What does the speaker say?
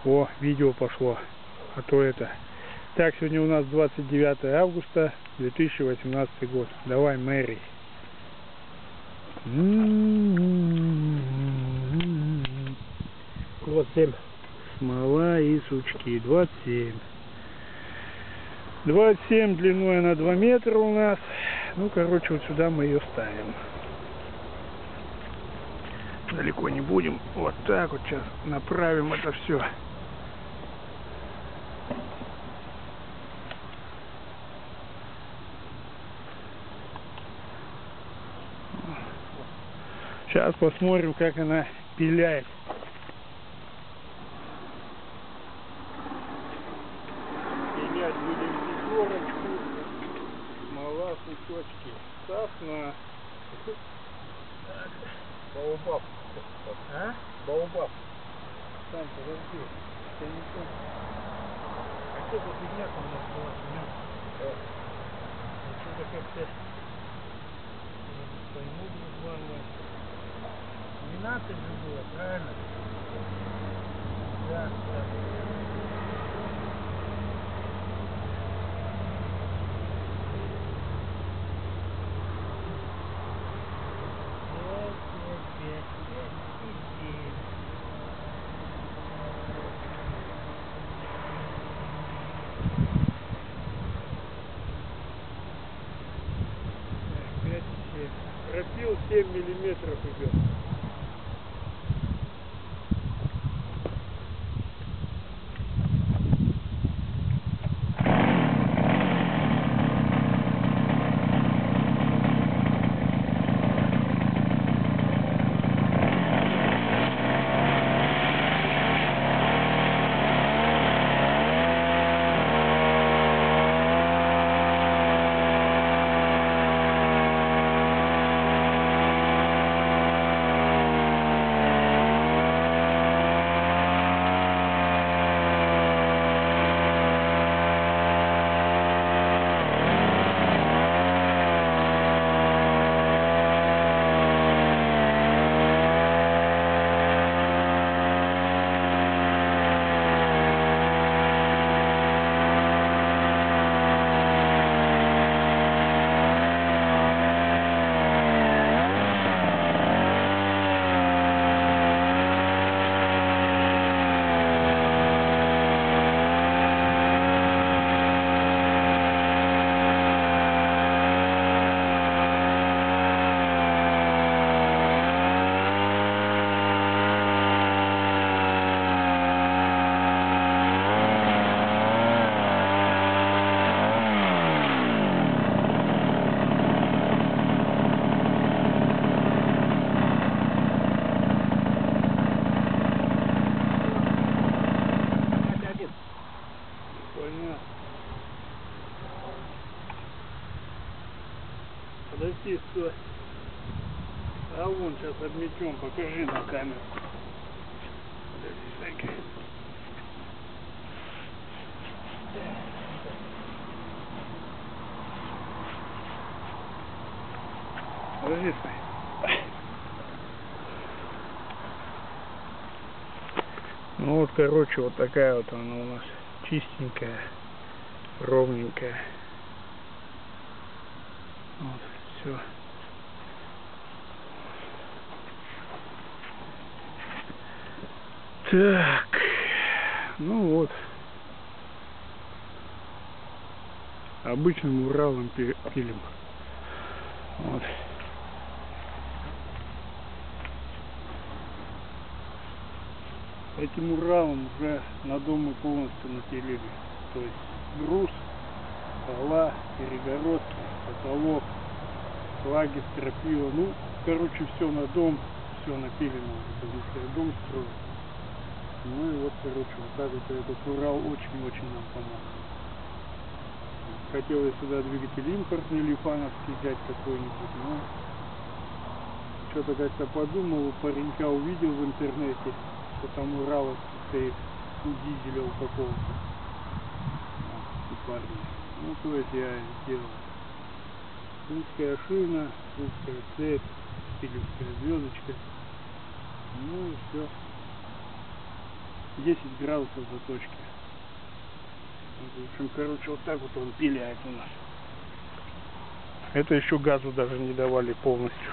О, видео пошло. А то это. Так, сегодня у нас 29 августа 2018 год. Давай, Мэри. 27. Смола и сучки. 27. 27 длиной на 2 метра у нас. Ну, короче, вот сюда мы ее ставим. Далеко не будем. Вот так вот сейчас направим это все. Сейчас посмотрим, как она пиляет. Пилять будем пятерочку. Смола, сучочки. Сосна. Баобаб. А? Баобаб. Сам, подожди. Я не понял. А что за фигня там у нас была семён? Что-то как-то... Пойму, главное. 12 же было, правильно? Да, да. Пропил 7 миллиметров идет. Подожди, стой. А вон сейчас обметем, покажи на камеру. Подожди, Санька. Подожди, Санька. Ну вот, короче, вот такая вот она у нас чистенькая, ровненькая. Вот, все. Так, ну вот, обычным Уралом пилим. Вот. Этим Уралом уже на дом мы полностью напилили. То есть груз, пола, перегородки, потолок, флаги, стропила. Ну, короче, все на дом, все напилено, потому что я дом строю. Ну и вот, короче, вот так вот этот Урал очень-очень нам помог. Хотел я сюда двигатель импортный, лифановский взять какой-нибудь, но что-то как-то подумал, у паренька увидел в интернете, что там Ураловский стоит у дизеля у какого-то. У парня. Ну, то есть я сделал. Узкая шина, узкая цепь, филипская звездочка. Ну и все. 10 градусов заточки. В общем, короче, вот так вот он пиляет у нас. Это еще газу даже не давали полностью.